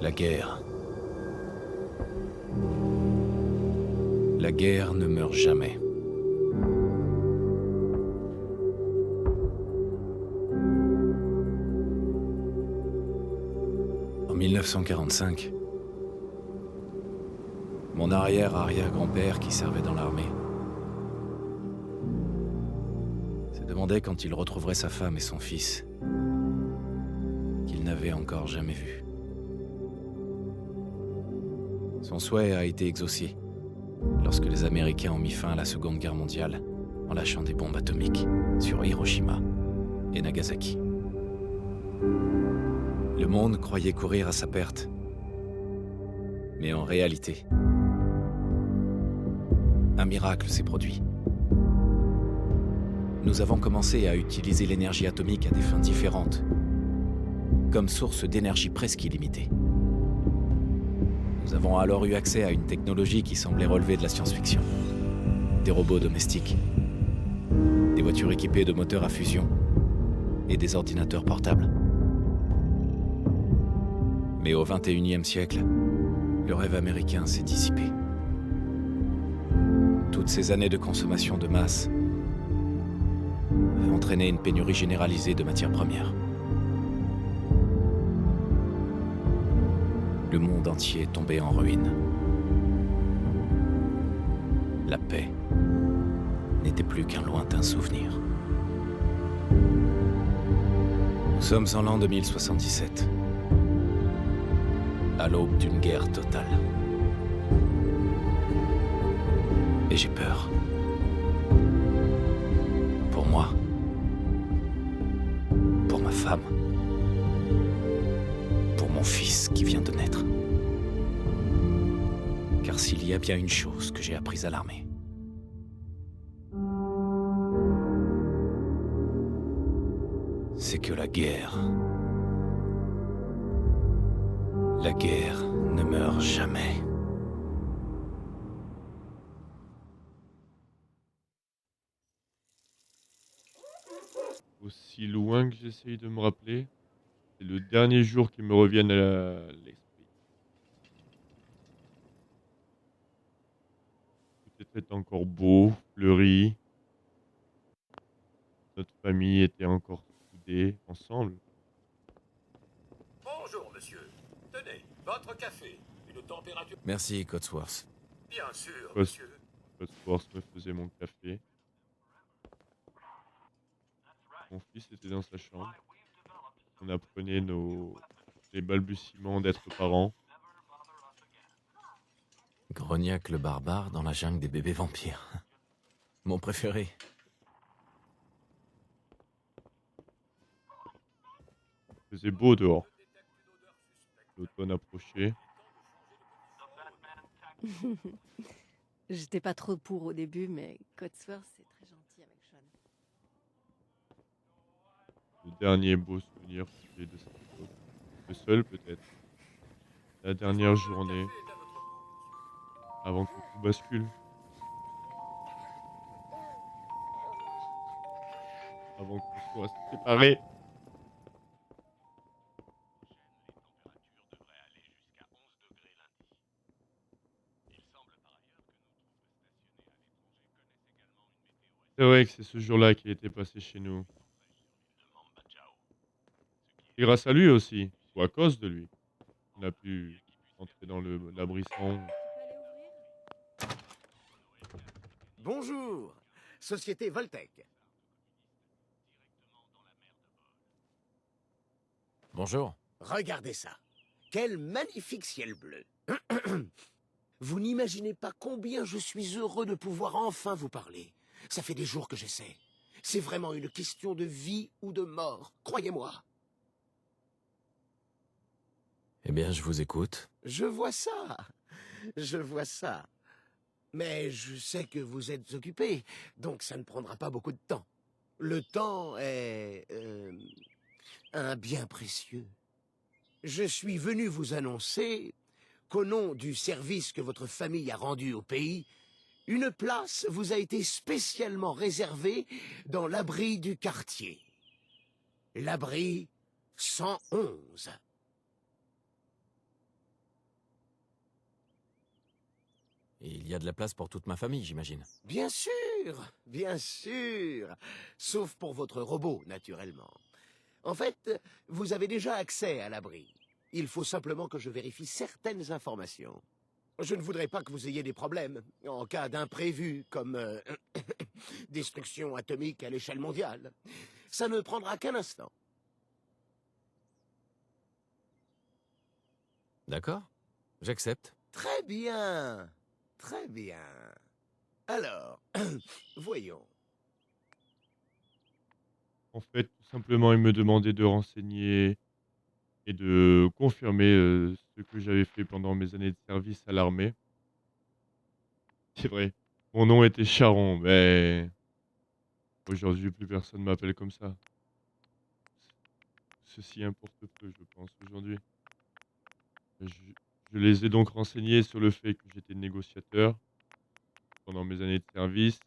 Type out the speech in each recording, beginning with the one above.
La guerre. La guerre ne meurt jamais. En 1945, mon arrière-arrière-grand-père qui servait dans l'armée se demandait quand il retrouverait sa femme et son fils, qu'il n'avait encore jamais vus. Son souhait a été exaucé lorsque les Américains ont mis fin à la Seconde Guerre mondiale en lâchant des bombes atomiques sur Hiroshima et Nagasaki. Le monde croyait courir à sa perte. Mais en réalité, un miracle s'est produit. Nous avons commencé à utiliser l'énergie atomique à des fins différentes, comme source d'énergie presque illimitée. Nous avons alors eu accès à une technologie qui semblait relever de la science-fiction. Des robots domestiques, des voitures équipées de moteurs à fusion et des ordinateurs portables. Mais au XXIe siècle, le rêve américain s'est dissipé. Toutes ces années de consommation de masse avaient entraîné une pénurie généralisée de matières premières. Le monde entier est tombé en ruine. La paix n'était plus qu'un lointain souvenir. Nous sommes en l'an 2077, à l'aube d'une guerre totale. Et j'ai peur. Pour moi. Pour ma femme. Pour mon fils qui vient de naître. Car s'il y a bien une chose que j'ai apprise à l'armée, c'est que la guerre ne meurt jamais. Aussi loin que j'essaye de me rappeler, c'est le dernier jour qui me revienne à l'esprit. Tout était encore beau, fleuri. Notre famille était encore soudée, ensemble. Bonjour, monsieur. Tenez, votre café. Une température... Merci, Codsworth. Bien sûr, Cos- monsieur. Cosworth me faisait mon café. Mon fils était dans sa chambre. On apprenait les balbutiements d'être parents. Grognac le barbare dans la jungle des bébés vampires. Mon préféré. Il faisait beau dehors. L'automne approchait. J'étais pas trop pour au début, mais Codsworth, c'est très gentil avec Sean. Le dernier beau souvenir que j'ai de cette époque. Le seul peut-être. La dernière journée avant que tout bascule. Avant qu'on soit séparés. C'est vrai que c'est ce jour-là qui était passé chez nous. Et grâce à lui aussi, ou à cause de lui, on a pu entrer dans l'abrisson. Bonjour. Société Voltec. Bonjour. Regardez ça. Quel magnifique ciel bleu. Vous n'imaginez pas combien je suis heureux de pouvoir enfin vous parler. Ça fait des jours que j'essaie. C'est vraiment une question de vie ou de mort, croyez-moi. Eh bien, je vous écoute. Je vois ça. Je vois ça. Mais je sais que vous êtes occupé, donc ça ne prendra pas beaucoup de temps. Le temps est... un bien précieux. Je suis venu vous annoncer qu'au nom du service que votre famille a rendu au pays, une place vous a été spécialement réservée dans l'abri du quartier. L'abri 111. Et il y a de la place pour toute ma famille, j'imagine. Bien sûr, bien sûr. Sauf pour votre robot, naturellement. En fait, vous avez déjà accès à l'abri. Il faut simplement que je vérifie certaines informations. Je ne voudrais pas que vous ayez des problèmes en cas d'imprévu, comme destruction atomique à l'échelle mondiale. Ça ne prendra qu'un instant. D'accord? J'accepte. Très bien, très bien. Alors, voyons. En fait, tout simplement, il me demandait de renseigner et de confirmer ce que j'avais fait pendant mes années de service à l'armée. C'est vrai, mon nom était Charon, mais aujourd'hui, plus personne m'appelle comme ça. Ceci importe peu, je pense, aujourd'hui. Je, je les ai donc renseignés sur le fait que j'étais négociateur pendant mes années de service.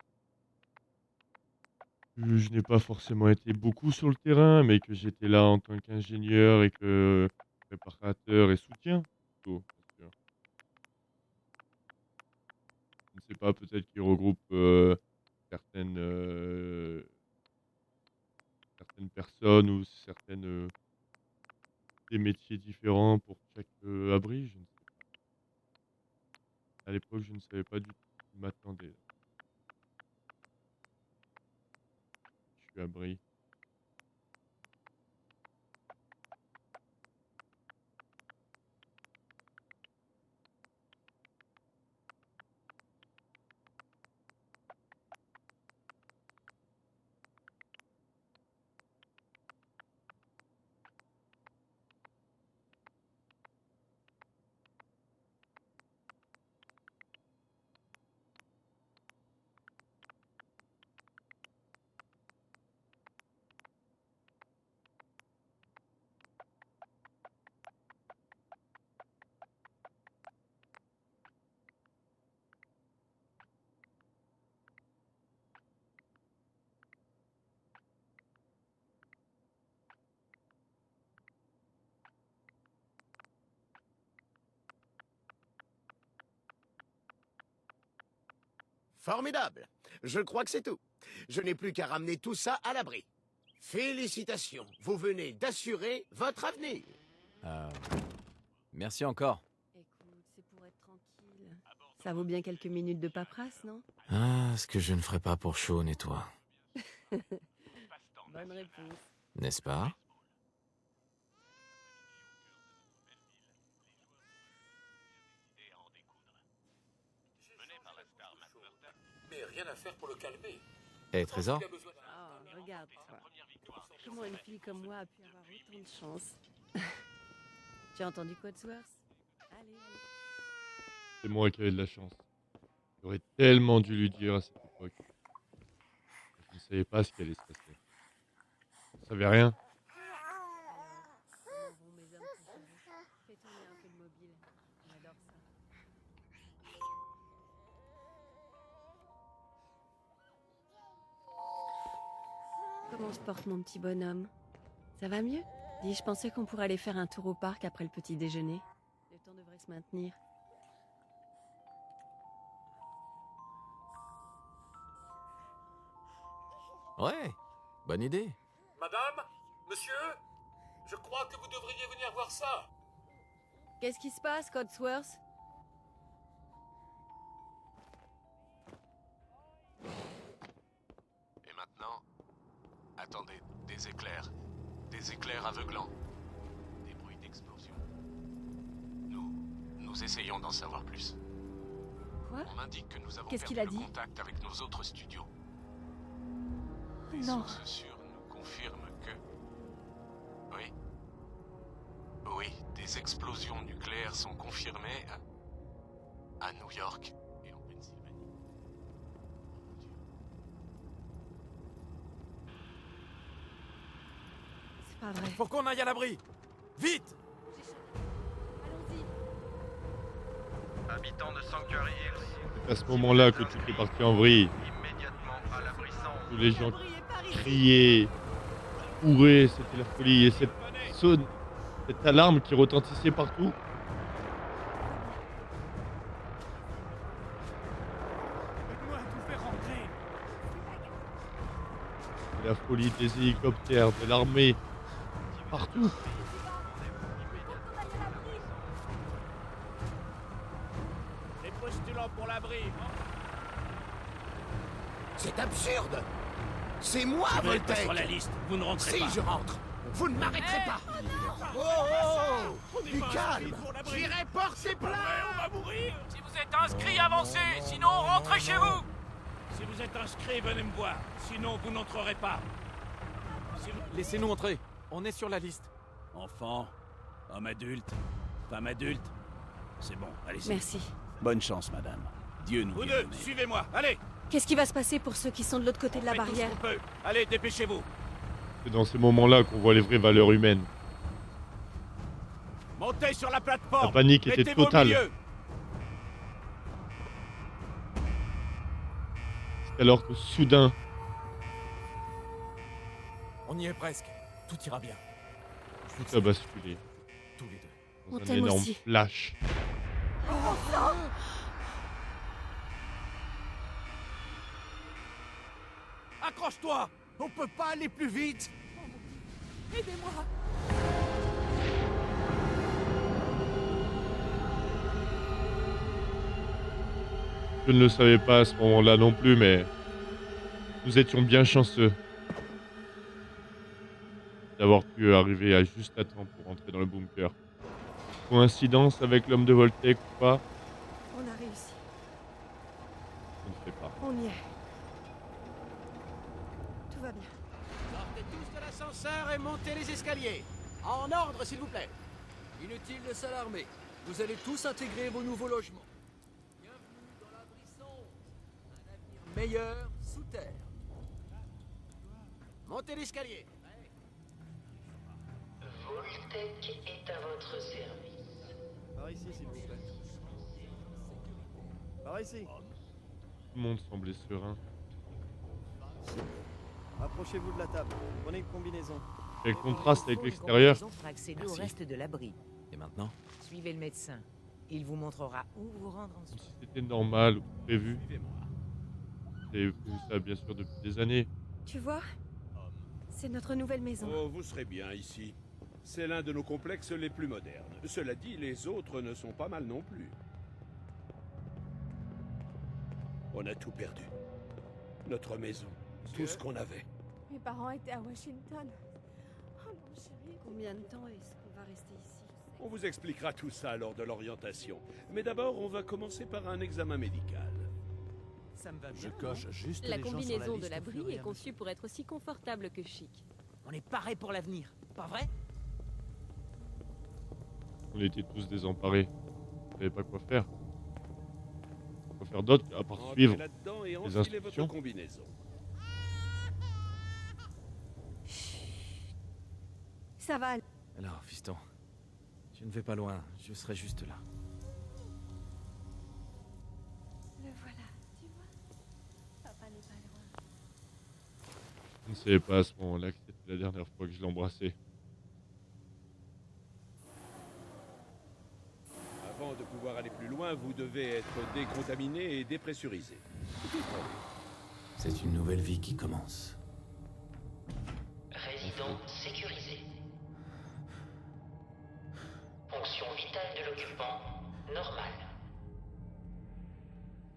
Je n'ai pas forcément été beaucoup sur le terrain, mais que j'étais là en tant qu'ingénieur et que préparateur et soutien, plutôt, bien sûr. Je ne sais pas, peut-être qu'ils regroupent certaines, certaines personnes ou certaines des métiers différents pour chaque abri. Je ne sais pas. À l'époque, je ne savais pas du tout ce qui m'attendait. Je suis abri. Formidable. Je crois que c'est tout. Je n'ai plus qu'à ramener tout ça à l'abri. Félicitations, vous venez d'assurer votre avenir. Euh, Merci encore. Écoute, c'est pour être tranquille. Ça vaut bien quelques minutes de paperasse, non? Ah, ce que je ne ferais pas pour Sean et toi. Bonne réponse. N'est-ce pas? Mais rien à faire pour le calmer. Eh, Trésor? Oh, regarde-toi. Comment une fille comme moi a pu avoir autant de chance? Tu as entendu Codsworth? Allez, allez. C'est moi qui avais de la chance. J'aurais tellement dû lui dire à cette époque. Je ne savais pas ce qui allait se passer. Je ne savais rien. Alors, comment vont mes hommes préférés? Fais tourner un peu le mobile. J'adore ça. Comment se porte mon petit bonhomme? Ça va mieux? Dis, je pensais qu'on pourrait aller faire un tour au parc après le petit déjeuner. Le temps devrait se maintenir. Ouais, bonne idée. Madame, monsieur, je crois que vous devriez venir voir ça. Qu'est-ce qui se passe, Codsworth? Et maintenant, attendez, des éclairs. Des éclairs aveuglants. Des bruits d'explosion. Nous essayons d'en savoir plus. Quoi? On m'indique que nous avons Qu'est-ce perdu qu'il a le dit? contact avec nos autres studios. Les Non. sources sûres nous confirment que... Oui. Oui, des explosions nucléaires sont confirmées à New York et en Pennsylvanie. C'est pas vrai. Faut qu'on aille à l'abri! Vite! Allons-y. Habitants de Sanctuary Hills, C'est à ce moment-là que tout est parti en vrille. immédiatement à l'abri sans. Tous les gens L'abri est par ici. criaient, couraient, c'était la folie. Et cette alarme qui retentissait partout. C'est la folie des hélicoptères, de l'armée, partout. Les postulants pour l'abri. C'est absurde. C'est moi, Vous n'êtes pas Voltec. sur la liste, vous ne rentrez Si pas. je rentre, vous ne m'arrêterez pas. Du calme. J'irai porter plainte. On va mourir. Si vous êtes inscrit, avancez, sinon rentrez chez vous. Si vous êtes inscrit, venez me voir. Sinon, vous n'entrerez pas. Si vous... Laissez-nous entrer. On est sur la liste. Enfant, homme adulte, femme adulte. C'est bon, allez-y. Merci. Bonne chance, madame. Dieu nous Vous guide. deux, suivez-moi, allez. Qu'est-ce qui va se passer pour ceux qui sont de l'autre côté de la Faites tout ce barrière? qu'on peut. Allez, dépêchez-vous. C'est dans ces moments-là qu'on voit les vraies valeurs humaines. Montez sur la plateforme. La panique était Mettez-vous au totale. milieu. C'est alors que soudain, On y est presque. Tout ira bien. tout a basculé Tous les deux. dans On un t'aime énorme aussi. flash. Accroche-toi. On peut pas aller plus vite. Je ne le savais pas à ce moment-là non plus, mais nous étions bien chanceux d'avoir pu arriver à juste à temps pour entrer dans le bunker. Coïncidence avec l'homme de Voltec ou pas, On a réussi. je ne sais pas. On y est. Tout va bien. Sortez tous de l'ascenseur et montez les escaliers. En ordre, s'il vous plaît. Inutile de s'alarmer. Vous allez tous intégrer vos nouveaux logements. Bienvenue dans l'abri 111. Un avenir meilleur sous terre. Montez l'escalier. Voltec est à votre service. Par ici, s'il vous plaît. Par ici. Tout le monde semblait serein. Approchez-vous de la table. Prenez une combinaison. Quel contraste avec l'extérieur. Pour accéder au Merci. reste de l'abri. Et maintenant? Suivez le médecin. Il vous montrera où vous rendre Comme ensuite. si c'était normal ou prévu. J'ai vu ça bien sûr depuis des années. Tu vois? C'est notre nouvelle maison. Oh, vous serez bien ici. C'est l'un de nos complexes les plus modernes. Cela dit, les autres ne sont pas mal non plus. On a tout perdu. Notre maison, tout ce qu'on avait. Mes parents étaient à Washington. Oh mon chéri. Combien de temps est-ce qu'on va rester ici? On vous expliquera tout ça lors de l'orientation. Mais d'abord, on va commencer par un examen médical. Ça me va bien. Je coche juste La les gens sur combinaison liste de au fur l'abri et à est mesure. conçue pour être aussi confortable que chic. On est paré pour l'avenir. Pas vrai? On était tous désemparés. On savait pas quoi faire. Quoi faire d'autre à part Entrez suivre. là-dedans et les enfilez instructions. votre combinaison. Ça va aller. Alors, fiston. Je ne vais pas loin. Je serai juste là. Le voilà, tu vois. Papa n'est pas loin. Je ne savais pas à ce moment-là que c'était la dernière fois que je l'embrassais. Avant de pouvoir aller plus loin, vous devez être décontaminé et dépressurisé. C'est une nouvelle vie qui commence. Résident sécurisé. Fonction vitale de l'occupant, normale.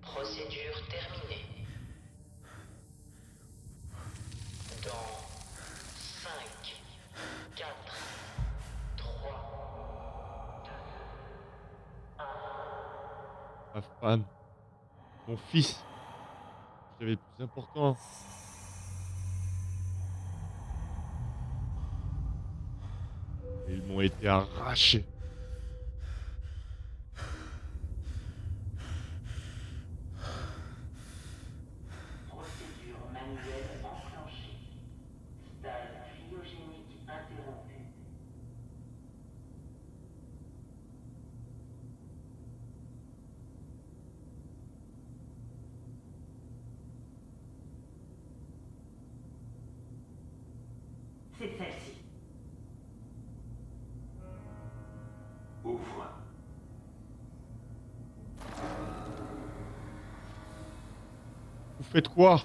Procédure terminée. Dans 5, 4, 3, 2, Ma femme. Mon fils. J'avais le plus important. Et ils m'ont été arrachés. procédure manuelle enclenchée. Stade cryogénique interrompu. C'est celle-ci. Ouvre. Vous faites quoi?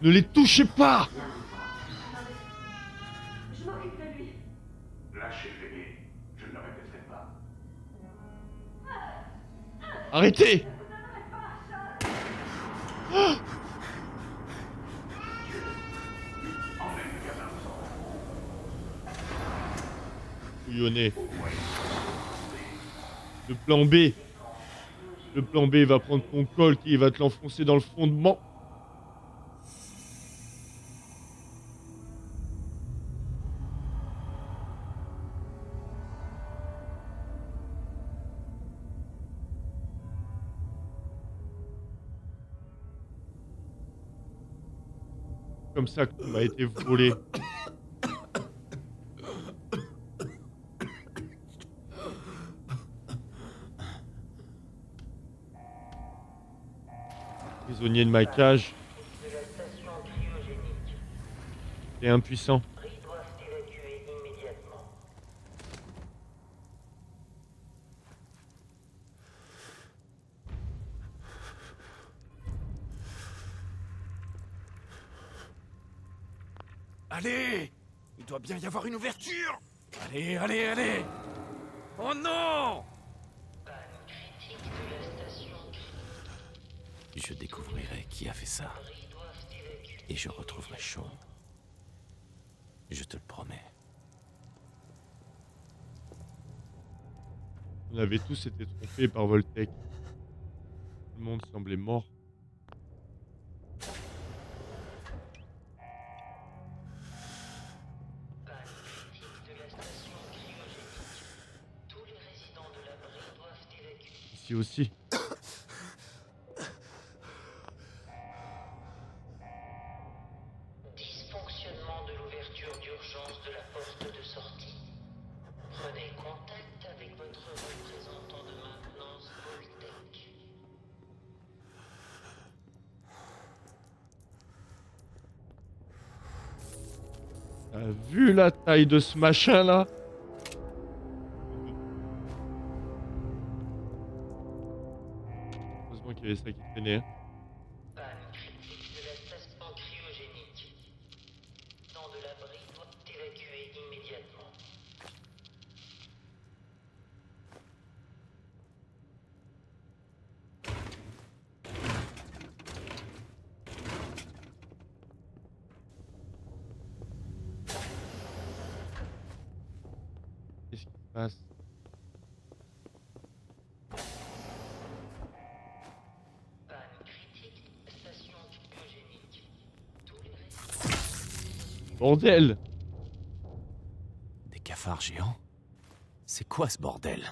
Ne les touchez pas! Je m'occupe de lui. Lâchez Félix, je ne le répéterai pas. Arrêtez! Ah! Emmène le gamin. Couillonné. Le plan B. Le plan B va prendre ton col qui va te l'enfoncer dans le fondement. Comme ça que tout m'a été volé. Prisonnier de ma cage. De la station cryogénique. T'es impuissant. Ils doivent évacuer immédiatement. Allez! Il doit bien y avoir une ouverture! Allez, allez, allez! Oh non! Panne critique de la station Je découvrirai qui a fait ça. Ils doivent évacuer. Et je retrouverai Shaun. Je te le promets. On avait tous été trompés par Voltec. Tout le monde semblait mort. Panne critique de la station cryogénique. Tous les résidents de l'abri doivent évacuer. Ici aussi. Dysfonctionnement de l'ouverture d'urgence de la porte de sortie. Prenez contact avec votre représentant de maintenance Voltec. T'as vu la taille de ce machin là? Heureusement qu'il y avait ça qui traînait. Panne critique de la station cryogénique. Dans de l'abri doivent évacuer immédiatement. Qu'est-ce qui se passe? Panne critique de la station cryogénique. Tous les résidents. Bordel! Des cafards géants? C'est quoi ce bordel?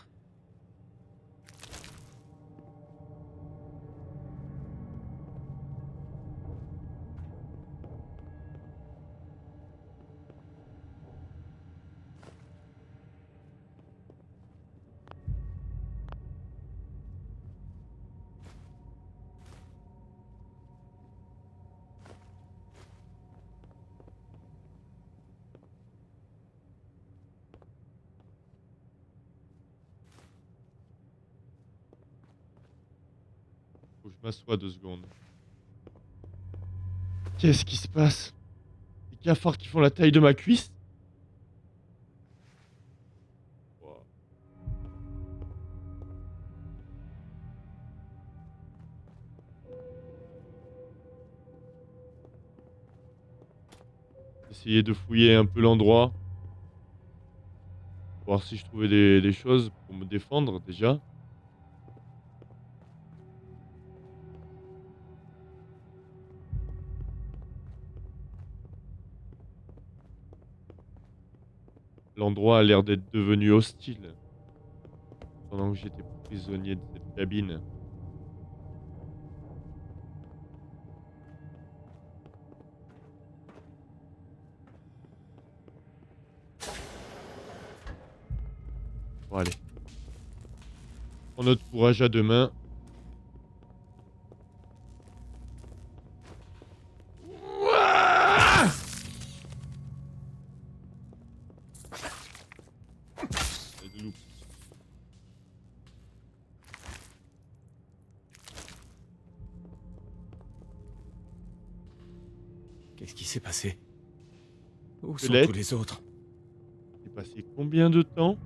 Faut que je m'assoie 2 secondes. Qu'est-ce qui se passe? Des cafards qui font la taille de ma cuisse? Wow. Essayer de fouiller un peu l'endroit. Voir si je trouvais des choses pour me défendre déjà. L'endroit a l'air d'être devenu hostile. Pendant que j'étais prisonnier de cette cabine. Bon allez. Prends notre courage à deux mains. Ouah! Des loups. Qu'est-ce qui s'est passé? Où sont Squelette. tous les autres? C'est passé combien de temps?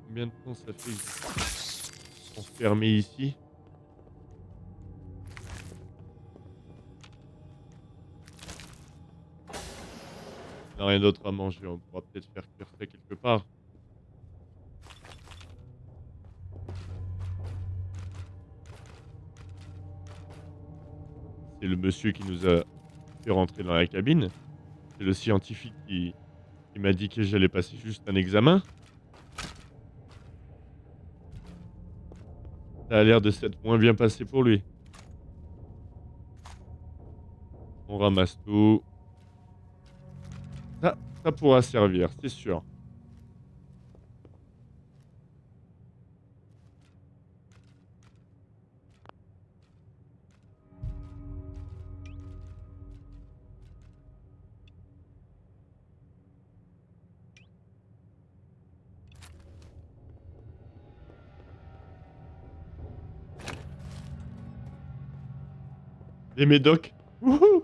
Combien de temps ça fait qu'ils sont enfermés ici? On n'a rien d'autre à manger, on pourra peut-être faire cuire ça quelque part. C'est le monsieur qui nous a fait rentrer dans la cabine. C'est le scientifique qui m'a dit que j'allais passer juste un examen. Ça a l'air de s'être moins bien passé pour lui. On ramasse tout. Ça pourra servir, c'est sûr. Des médocs. Wouhou!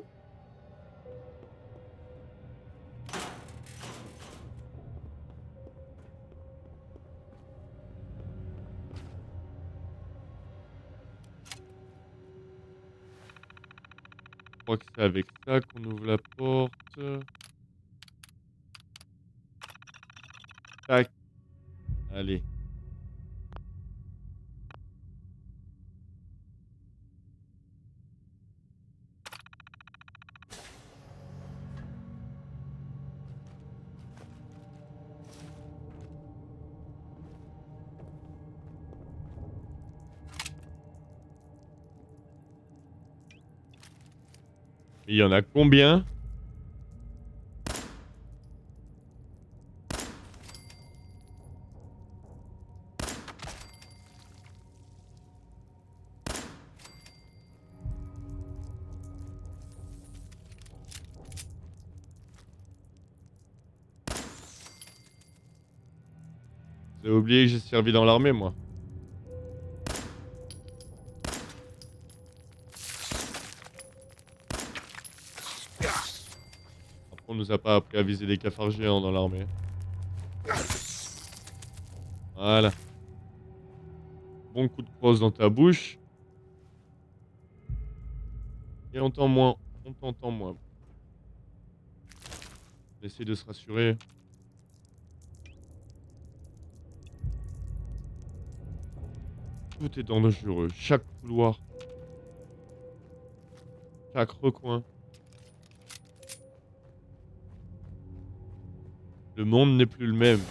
Je crois que c'est avec ça qu'on ouvre la porte. Tac. Allez. Il y en a combien? Vous avez oublié que j'ai servi dans l'armée, moi. Après, on nous a pas appris à viser des cafards géants dans l'armée. Voilà. Bon coup de crosse dans ta bouche. Et on t'entend moins. On t'entend moins. On essaie de se rassurer. Tout est dangereux. Chaque couloir. Chaque recoin. Le monde n'est plus le même.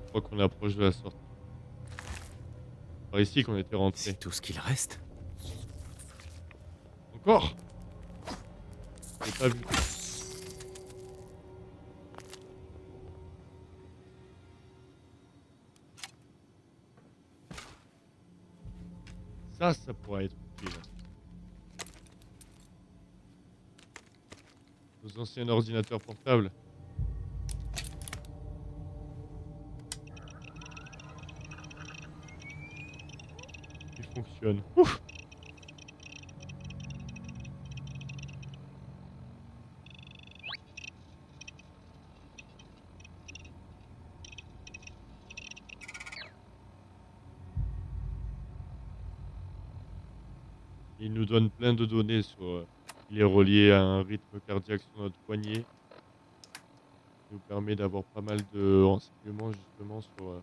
Je crois qu'on approche de la sortie. Par ici qu'on était rentré. C'est tout ce qu'il reste? Encore? J'ai pas vu. Ça pourrait être utile. Nos anciens ordinateurs portables. Ils fonctionnent. Ouf! Il nous donne plein de données sur... il est relié à un rythme cardiaque sur notre poignet. Ça nous permet d'avoir pas mal de renseignements justement sur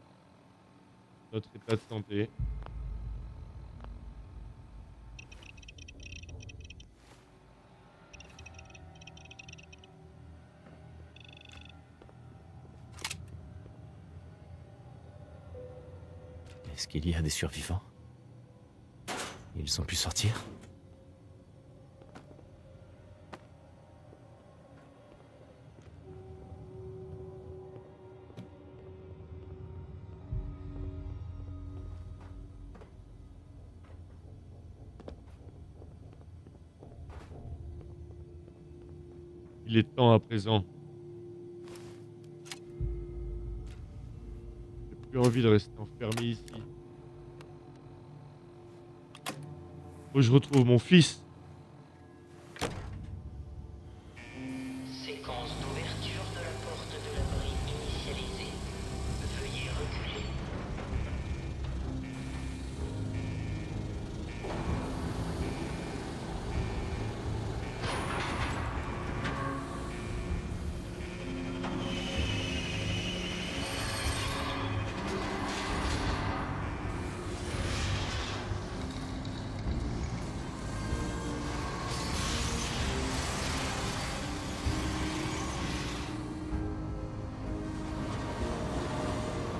notre état de santé. Est-ce qu'il y a des survivants? Ils ont pu sortir? Il est temps à présent. J'ai plus envie de rester enfermé ici. Faut que je retrouve mon fils. Séquence d'ouverture de la porte de l'abri initialisée. Veuillez reculer.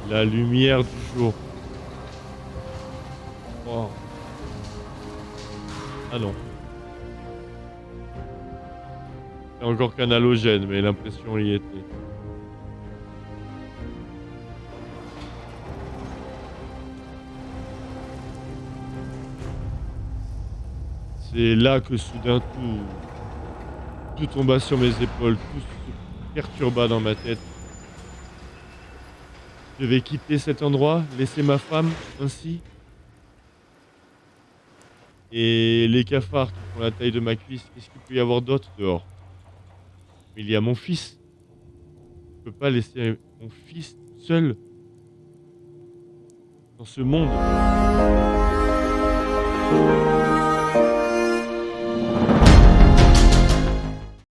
La lumière du jour. Oh. Ah non. C'est encore qu'un halogène, mais l'impression y était. C'est là que soudain tout tomba sur mes épaules, tout se perturba dans ma tête. Je vais quitter cet endroit, laisser ma femme ainsi. Et les cafards qui font la taille de ma cuisse, qu'est-ce qu'il peut y avoir d'autre dehors? Mais il y a mon fils. Je peux pas laisser mon fils seul dans ce monde.